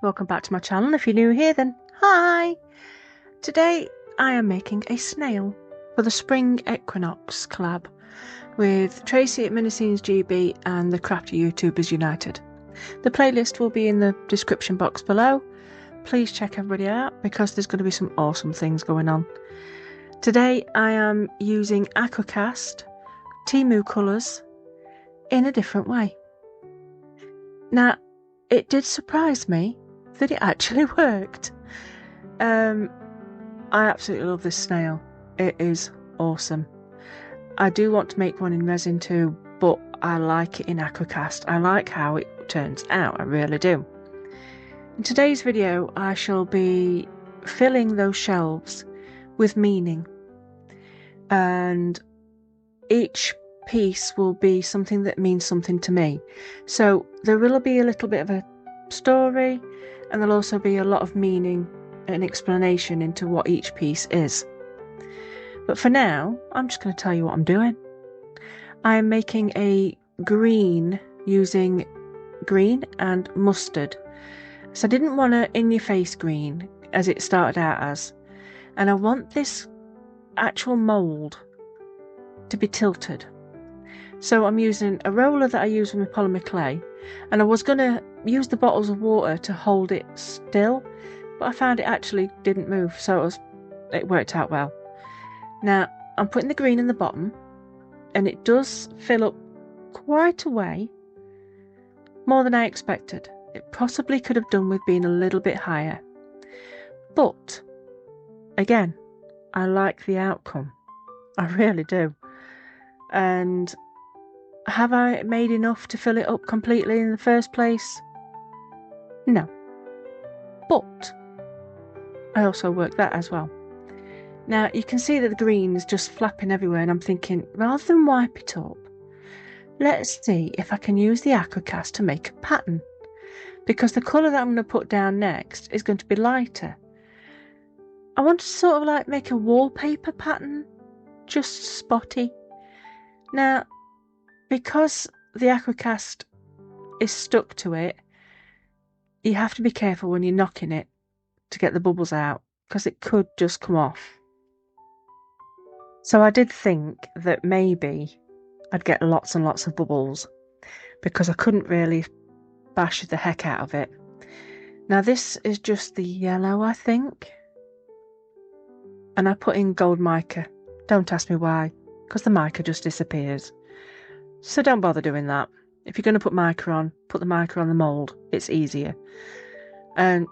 welcome back to my channel. If you're new here, then hi! Today I am making a snail for the Spring Equinox Club with Tracy at Miniscenes GB and the Crafty YouTubers United. The playlist will be in the description box below. Please check everybody out because there's going to be some awesome things going on. Today I am using Aquacast Temu colours in a different way. Now, it did surprise me that it actually worked. I absolutely love this snail. It is awesome. I do want to make one in resin too, but I like it in Aquacast. I like how it turns out, I really do. In today's video, I shall be filling those shelves with meaning, and each piece will be something that means something to me. So there will be a little bit of a story, and there'll also be a lot of meaning and explanation into what each piece is. But for now, I'm just going to tell you what I'm doing. I'm making a green using green and mustard. So I didn't want an in-your-face green as it started out as, and I want this actual mould to be tilted. So I'm using a roller that I use with my polymer clay, and I was going to use the bottles of water to hold it still, but I found it actually didn't move, so it worked out well. Now I'm putting the green in the bottom, and it does fill up quite a way, more than I expected. It possibly could have done with being a little bit higher, but again, I like the outcome. I really do. And have I made enough to fill it up completely in the first place? No. But I also worked that as well. Now you can see that the green is just flapping everywhere, and I'm thinking, rather than wipe it up, let's see if I can use the Aquacast to make a pattern. Because the colour that I'm going to put down next is going to be lighter. I want to sort of like make a wallpaper pattern, just spotty. Now, because the Aquacast is stuck to it, you have to be careful when you're knocking it to get the bubbles out, because it could just come off. So I did think that maybe I'd get lots and lots of bubbles, because I couldn't really bash the heck out of it. Now this is just the yellow, I think, and I put in gold mica. Don't ask me why, because the mica just disappears. So don't bother doing that. If you're going to put mica on, put the mica on the mould. It's easier. And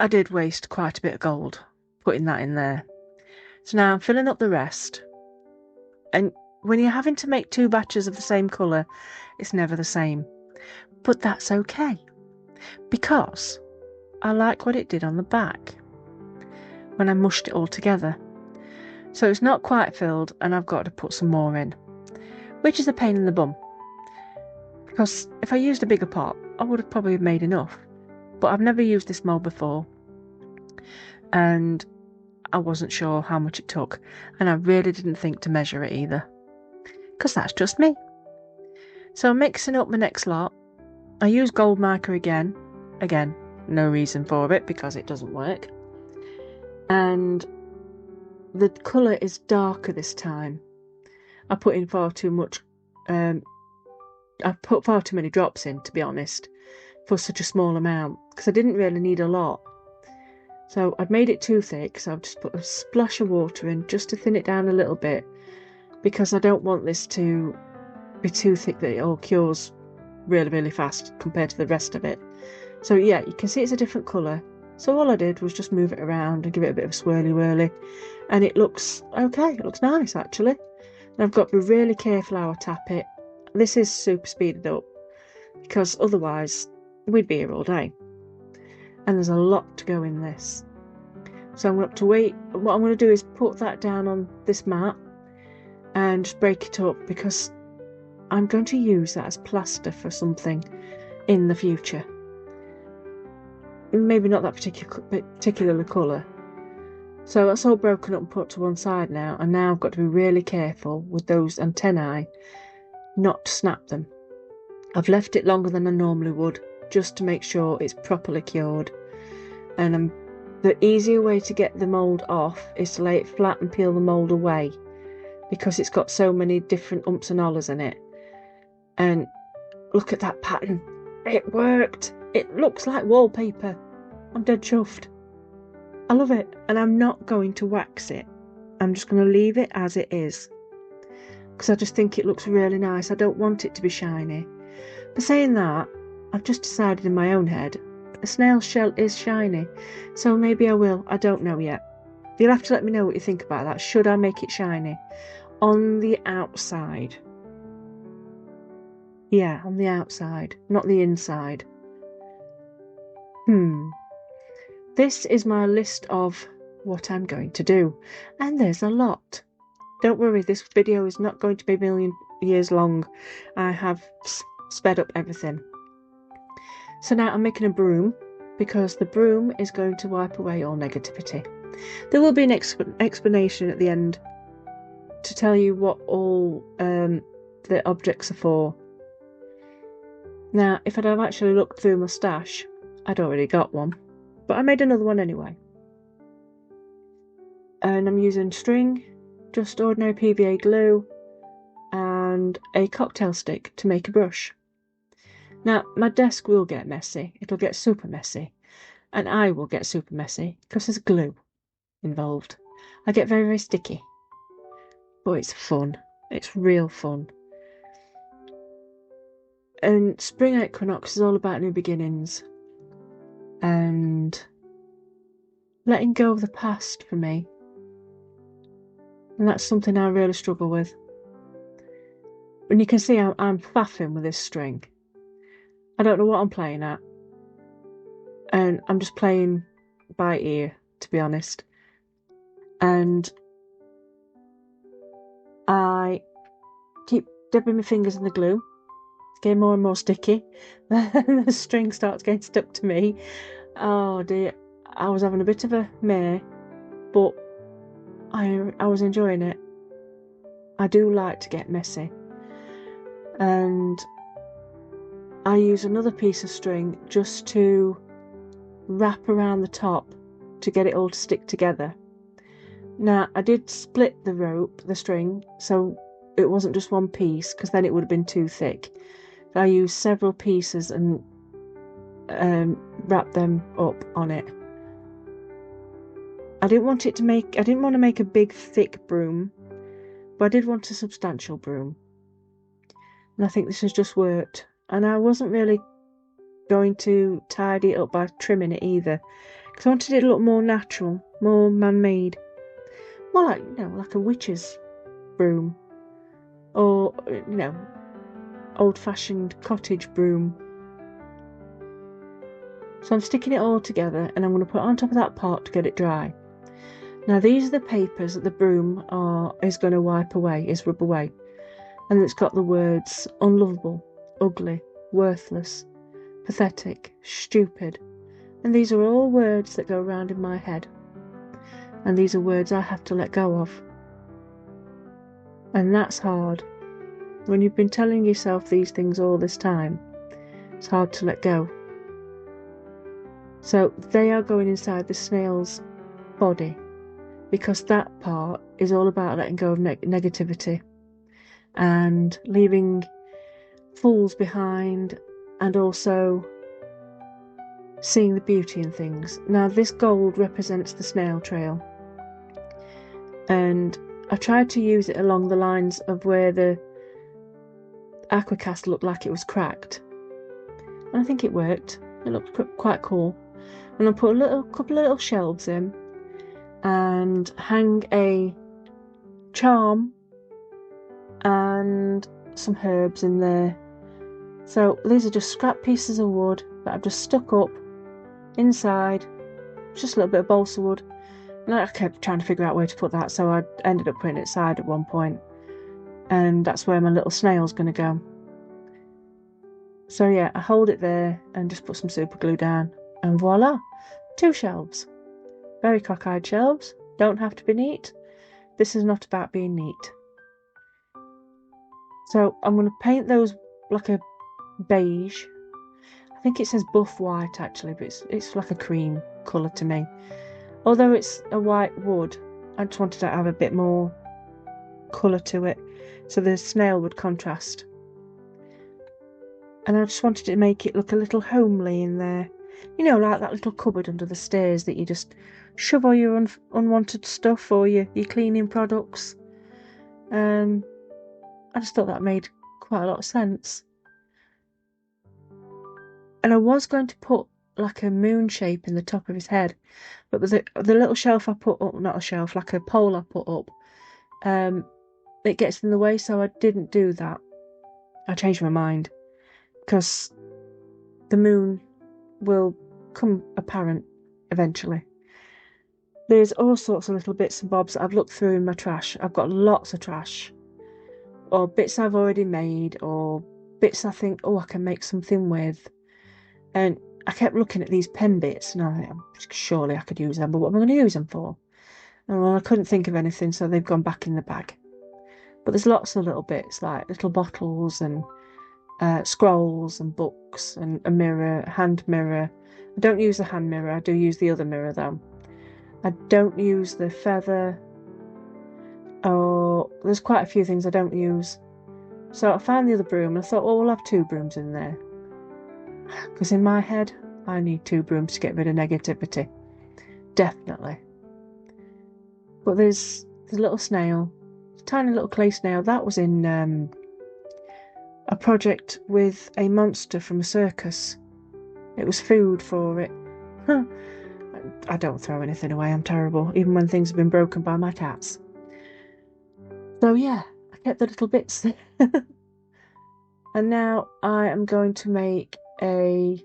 I did waste quite a bit of gold putting that in there. So now I'm filling up the rest. And when you're having to make two batches of the same colour, it's never the same. But that's okay, because I like what it did on the back when I mushed it all together. So it's not quite filled, and I've got to put some more in, which is a pain in the bum, because if I used a bigger pot, I would have probably made enough. But I've never used this mould before, and I wasn't sure how much it took, and I really didn't think to measure it either, because that's just me. So I'm mixing up the next lot. I use gold mica again, no reason for it because it doesn't work, and the colour is darker this time. I put in far too much, I put far too many drops in, to be honest, for such a small amount, because I didn't really need a lot. So I'd made it too thick, so I've just put a splash of water in just to thin it down a little bit, because I don't want this to be too thick that it all cures really, really fast compared to the rest of it. So yeah, you can see it's a different colour. So all I did was just move it around and give it a bit of a swirly whirly, and it looks okay. It looks nice actually. And I've got to be really careful how I tap it. This is super speeded up, because otherwise we'd be here all day. And there's a lot to go in this. So I'm going to have to wait. What I'm going to do is put that down on this mat and just break it up, because I'm going to use that as plaster for something in the future. Maybe not that particular colour. So that's all broken up and put to one side now, and now I've got to be really careful with those antennae not to snap them. I've left it longer than I normally would, just to make sure it's properly cured. And the easier way to get the mould off is to lay it flat and peel the mould away, because it's got so many different umps and ollers in it. And look at that pattern. It worked. It looks like wallpaper. I'm dead chuffed. I love it. And I'm not going to wax it. I'm just going to leave it as it is, because I just think it looks really nice. I don't want it to be shiny. But saying that, I've just decided in my own head, a snail shell is shiny, so maybe I will. I don't know yet. You'll have to let me know what you think about that. Should I make it shiny? On the outside. Yeah, on the outside, not the inside. This is my list of what I'm going to do, and there's a lot. Don't worry, this video is not going to be a million years long. I have sped up everything. So now I'm making a broom, because the broom is going to wipe away all negativity. There will be an explanation at the end to tell you what all the objects are for. Now, if I'd have actually looked through my stash, I'd already got one, but I made another one anyway. And I'm using string, just ordinary PVA glue, and a cocktail stick to make a brush. Now, my desk will get messy. It'll get super messy. And I will get super messy, because there's glue involved. I get very, very sticky. But it's fun. It's real fun. And Spring Equinox is all about new beginnings. And letting go of the past for me. And that's something I really struggle with. And you can see I'm faffing with this string. I don't know what I'm playing at. And I'm just playing by ear, to be honest. And I keep dipping my fingers in the glue. It's getting more and more sticky. The string starts getting stuck to me. Oh dear. I was having a bit of a mare, but I was enjoying it. I do like to get messy. And I use another piece of string just to wrap around the top to get it all to stick together. Now, I did split the string, so it wasn't just one piece, because then it would have been too thick. I used several pieces and wrapped them up on it. I didn't want to make a big thick broom, but I did want a substantial broom. And I think this has just worked. And I wasn't really going to tidy it up by trimming it either, because I wanted it to look more natural, more man-made. More like, like a witch's broom. Or, old-fashioned cottage broom. So I'm sticking it all together, and I'm going to put it on top of that pot to get it dry. Now these are the papers that the broom is going to rub away. And it's got the words unlovable, ugly, worthless, pathetic, stupid. And these are all words that go around in my head. And these are words I have to let go of. And that's hard. When you've been telling yourself these things all this time, it's hard to let go. So they are going inside the snail's body, because that part is all about letting go of negativity and leaving fools behind, and also seeing the beauty in things. Now this gold represents the snail trail, and I tried to use it along the lines of where the Aquacast looked like it was cracked, and I think it worked. It looked quite cool. And I put a couple of little shelves in and hang a charm and some herbs in there. So these are just scrap pieces of wood that I've just stuck up inside, just a little bit of balsa wood. And I kept trying to figure out where to put that, so I ended up putting it aside at one point, and that's where my little snail's going to go. So yeah, I hold it there and just put some super glue down, and voila, 2 shelves. Very cockeyed shelves, don't have to be neat. This is not about being neat. So I'm going to paint those like a beige. I think it says buff white actually, but it's like a cream colour to me. Although it's a white wood, I just wanted to have a bit more colour to it, so the snail would contrast. And I just wanted to make it look a little homely in there. You know, like that little cupboard under the stairs that you just shove all your unwanted stuff or your cleaning products. I just thought that made quite a lot of sense. And I was going to put like a moon shape in the top of his head, but the little shelf I put up, not a shelf, like a pole I put up, it gets in the way, so I didn't do that. I changed my mind, because the moon will come apparent eventually. There's all sorts of little bits and bobs that I've looked through in my trash. I've got lots of trash, or bits I've already made, or bits I think, oh, I can make something with. And I kept looking at these pen bits, and I think, surely I could use them, but what am I going to use them for? And well, I couldn't think of anything, so they've gone back in the bag. But there's lots of little bits, like little bottles and scrolls and books and a mirror, hand mirror. I don't use the hand mirror, I do use the other mirror though. I don't use the feather. Oh, there's quite a few things I don't use. So I found the other broom and I thought, well, we'll have 2 brooms in there. Because in my head, I need 2 brooms to get rid of negativity. Definitely. But there's a little snail, a tiny little clay snail. That was in a project with a monster from a circus. It was food for it. I don't throw anything away, I'm terrible, even when things have been broken by my cats. So yeah, I kept the little bits there. And now I am going to make a...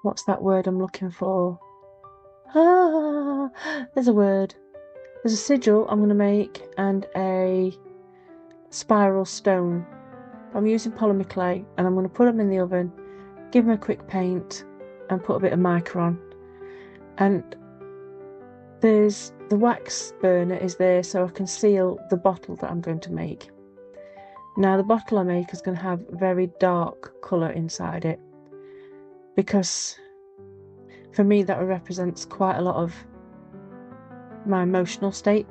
what's that word I'm looking for? There's a word. There's a sigil I'm going to make and a spiral stone. I'm using polymer clay and I'm going to put them in the oven, give them a quick paint and put a bit of mica on. And there's the wax burner is there so I can seal the bottle that I'm going to make. Now the bottle I make is going to have very dark colour inside it, because for me that represents quite a lot of my emotional state,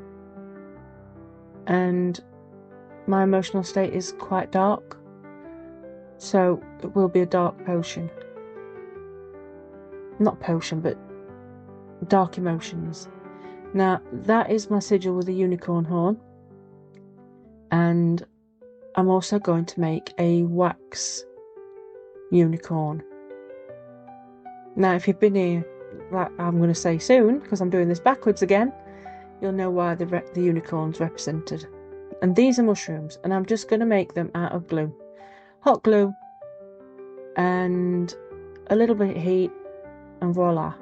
and my emotional state is quite dark, so it will be a dark potion. Not potion, but dark emotions. Now that is my sigil with a unicorn horn, and I'm also going to make a wax unicorn. Now if you've been here, like I'm going to say soon, because I'm doing this backwards again, you'll know why the unicorn's represented. And these are mushrooms, and I'm just going to make them out of glue. Hot glue and a little bit of heat, and voila.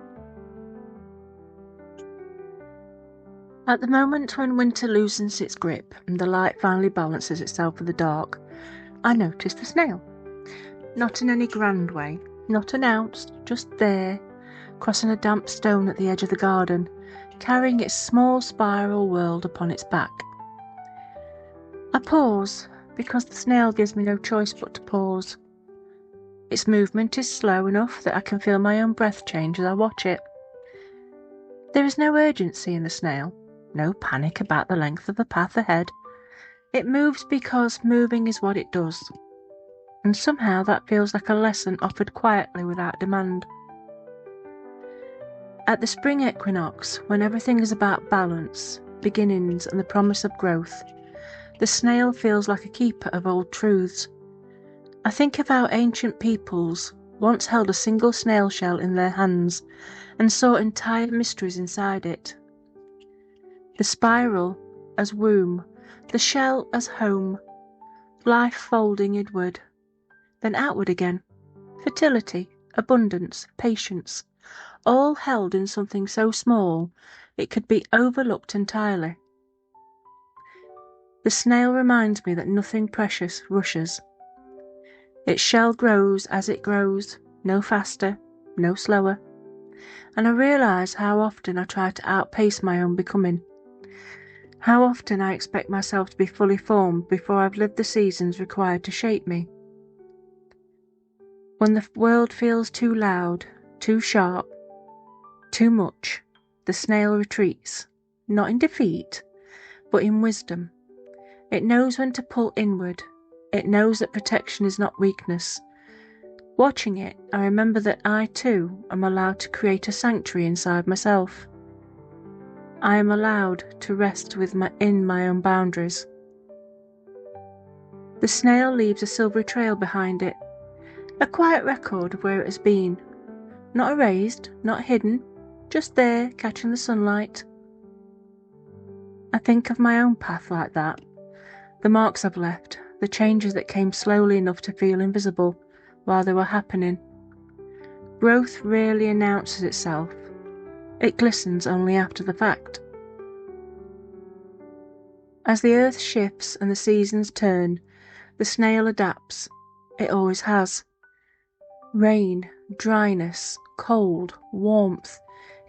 At the moment when winter loosens its grip and the light finally balances itself with the dark, I notice the snail. Not in any grand way, not announced, just there, crossing a damp stone at the edge of the garden, carrying its small spiral world upon its back. I pause, because the snail gives me no choice but to pause. Its movement is slow enough that I can feel my own breath change as I watch it. There is no urgency in the snail, no panic about the length of the path ahead. It moves because moving is what it does, and somehow that feels like a lesson offered quietly without demand. At the spring equinox, when everything is about balance, beginnings and the promise of growth, the snail feels like a keeper of old truths. I think of how ancient peoples once held a single snail shell in their hands and saw entire mysteries inside it. The spiral as womb, the shell as home, life folding inward, then outward again, fertility, abundance, patience, all held in something so small it could be overlooked entirely. The snail reminds me that nothing precious rushes. Its shell grows as it grows, no faster, no slower, and I realise how often I try to outpace my own becoming. How often I expect myself to be fully formed before I've lived the seasons required to shape me. When the world feels too loud, too sharp, too much, the snail retreats, not in defeat, but in wisdom. It knows when to pull inward. It knows that protection is not weakness. Watching it, I remember that I too am allowed to create a sanctuary inside myself. I am allowed to rest in my own boundaries. The snail leaves a silvery trail behind it, a quiet record of where it has been, not erased, not hidden, just there catching the sunlight. I think of my own path like that, the marks I've left, the changes that came slowly enough to feel invisible while they were happening. Growth rarely announces itself. It glistens only after the fact. As the earth shifts and the seasons turn, the snail adapts. It always has. Rain, dryness, cold, warmth.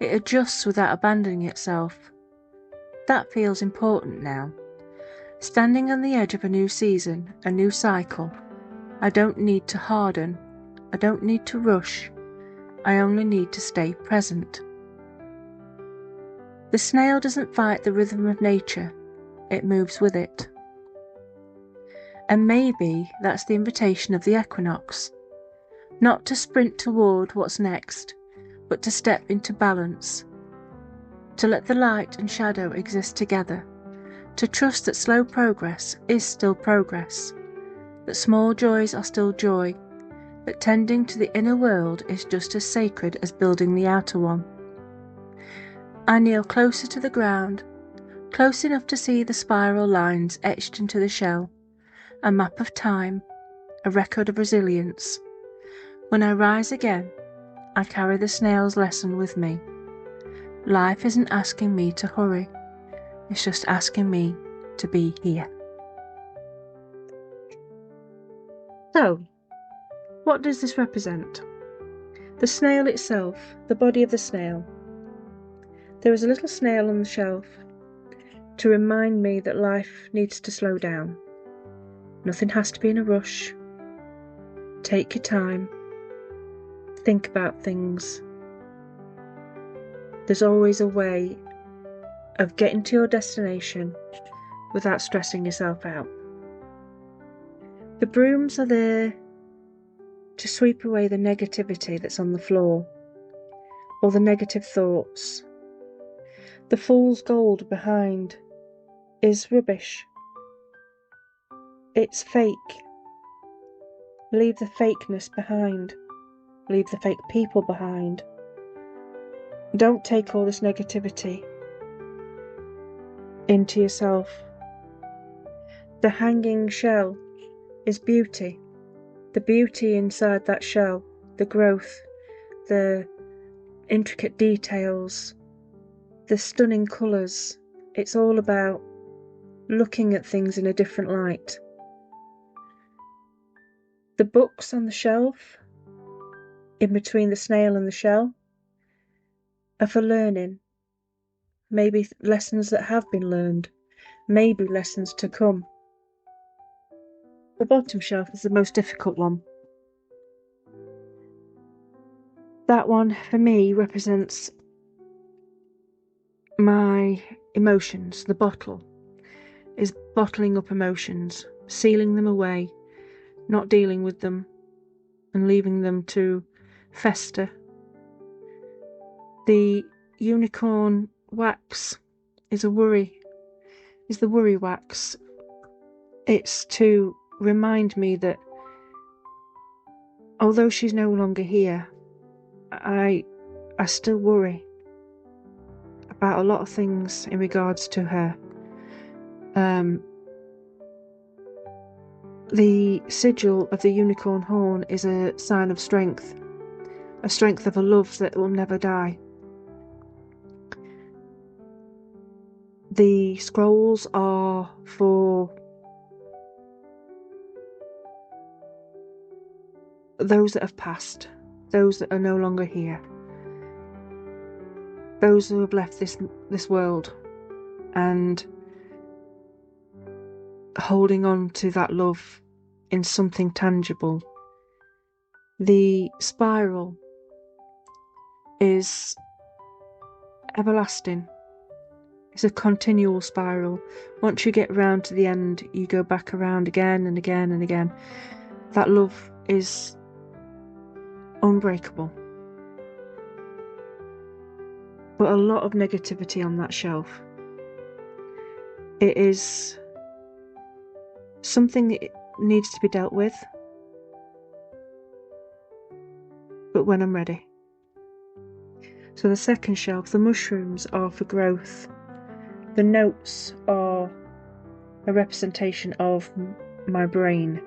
It adjusts without abandoning itself. That feels important now. Standing on the edge of a new season, a new cycle, I don't need to harden. I don't need to rush. I only need to stay present. The snail doesn't fight the rhythm of nature. It moves with it. And maybe that's the invitation of the equinox. Not to sprint toward what's next, but to step into balance. To let the light and shadow exist together. To trust that slow progress is still progress. That small joys are still joy. That tending to the inner world is just as sacred as building the outer one. I kneel closer to the ground, close enough to see the spiral lines etched into the shell, a map of time, a record of resilience. When I rise again, I carry the snail's lesson with me. Life isn't asking me to hurry, it's just asking me to be here. So, what does this represent? The snail itself, the body of the snail. There is a little snail on the shelf to remind me that life needs to slow down. Nothing has to be in a rush. Take your time. Think about things. There's always a way of getting to your destination without stressing yourself out. The brooms are there to sweep away the negativity that's on the floor, or the negative thoughts. The fool's gold behind is rubbish. It's fake. Leave the fakeness behind. Leave the fake people behind. Don't take all this negativity into yourself. The hanging shell is beauty. The beauty inside that shell, the growth, the intricate details, the stunning colours. It's all about looking at things in a different light. The books on the shelf, in between the snail and the shell, are for learning. Maybe lessons that have been learned, maybe lessons to come. The bottom shelf is the most difficult one. That one, for me, represents my emotions. The bottle is bottling up emotions, sealing them away, not dealing with them, and leaving them to fester. The unicorn wax is the worry wax. It's to remind me that although she's no longer here, I still worry about a lot of things in regards to her. The sigil of the unicorn horn is a sign of strength, a strength of a love that will never die. The scrolls are for those that have passed, those that are no longer here, those who have left this world, and holding on to that love in something tangible The spiral is everlasting. It's a continual spiral. Once you get round to the end, you go back around again and again and again. That love is unbreakable. But a lot of negativity on that shelf. It is something that needs to be dealt with, but when I'm ready. So the second shelf, the mushrooms are for growth. The notes are a representation of my brain.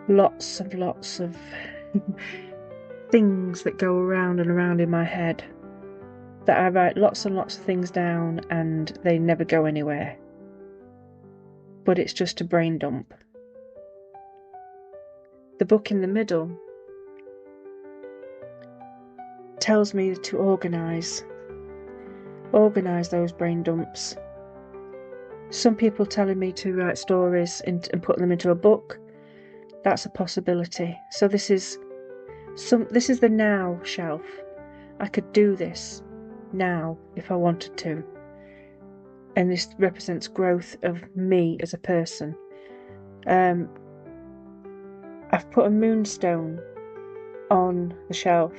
Lots of things that go around and around in my head, that I write lots and lots of things down and they never go anywhere. But it's just a brain dump. The book in the middle tells me to organise those brain dumps. Some people telling me to write stories and put them into a book. That's a possibility. So this is the now shelf. I could do this now if I wanted to. And this represents growth of me as a person. I've put a moonstone on the shelf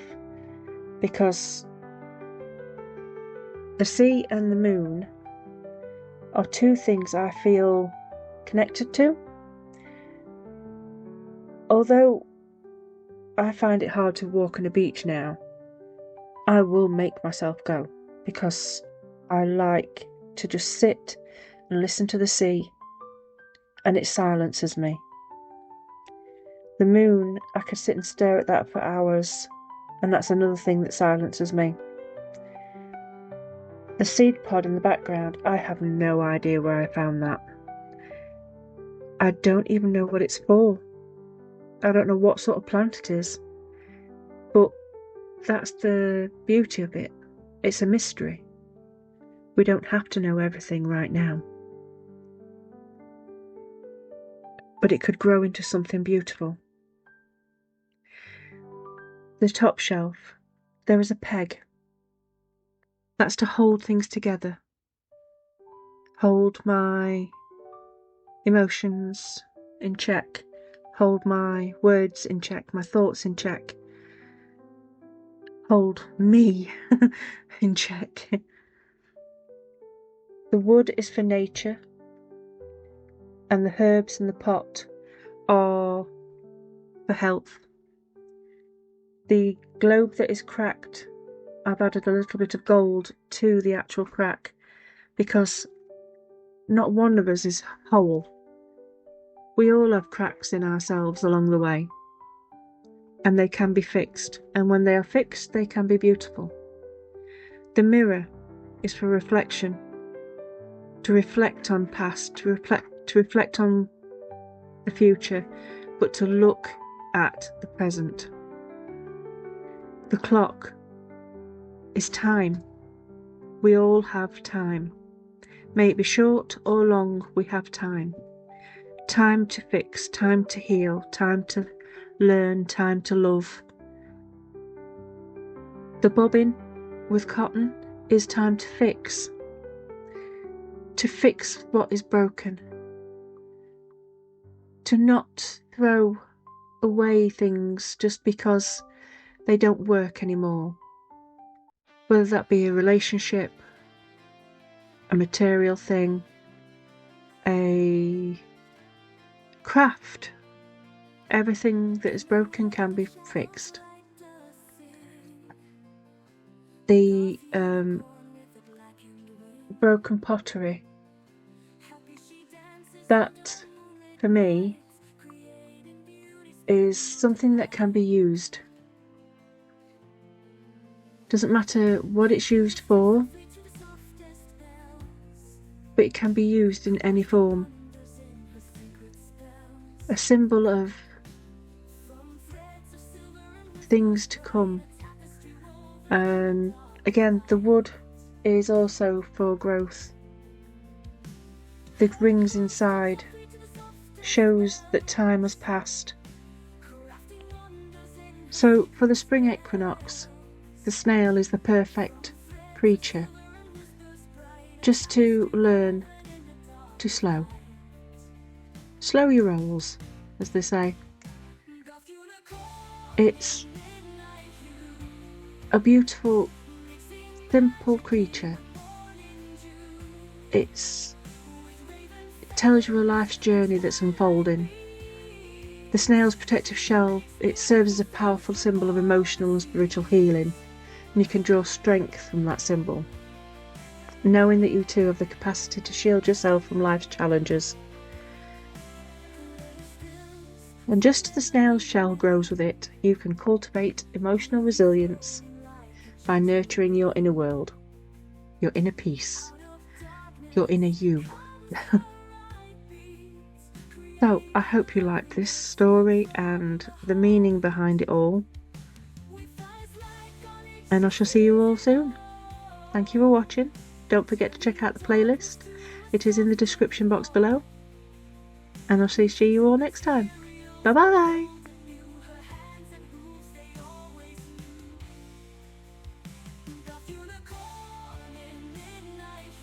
because the sea and the moon are two things I feel connected to. Although I find it hard to walk on a beach now, I will make myself go because I like to just sit and listen to the sea, and it silences me. The moon, I could sit and stare at that for hours, and that's another thing that silences me. The seed pod in the background, I have no idea where I found that. I don't even know what it's for. I don't know what sort of plant it is. But that's the beauty of it. It's a mystery. We don't have to know everything right now. But it could grow into something beautiful. The top shelf, there is a peg. That's to hold things together. Hold my emotions in check. Hold my words in check, my thoughts in check. Hold me in check. The wood is for nature, and the herbs in the pot are for health. The globe that is cracked, I've added a little bit of gold to the actual crack because not one of us is whole. We all have cracks in ourselves along the way, and they can be fixed, and when they are fixed, they can be beautiful. The mirror is for reflection, to reflect on past, to reflect on the future, but to look at the present. The clock is time. We all have time. May it be short or long, we have time. Time to fix, time to heal, time to learn, time to love. The bobbin with cotton is time to fix what is broken. To not throw away things just because they don't work anymore. Whether that be a relationship, a material thing, a craft. Everything that is broken can be fixed. The broken pottery, that for me is something that can be used. Doesn't matter what it's used for, but it can be used in any form. A symbol of things to come. Again, the wood is also for growth. The rings inside shows that time has passed. So for the spring equinox, the snail is the perfect creature just to learn to slow your rolls, as they say. It's a beautiful, simple creature. It tells you a life's journey that's unfolding. The snail's protective shell, it serves as a powerful symbol of emotional and spiritual healing, and you can draw strength from that symbol, knowing that you too have the capacity to shield yourself from life's challenges. And just as the snail's shell grows with it, you can cultivate emotional resilience by nurturing your inner world, your inner peace, your inner you. So I hope you liked this story and the meaning behind it all, and I shall see you all soon. Thank you for watching. Don't forget to check out the playlist, it is in the description box below, and I'll see you all next time. Bye bye!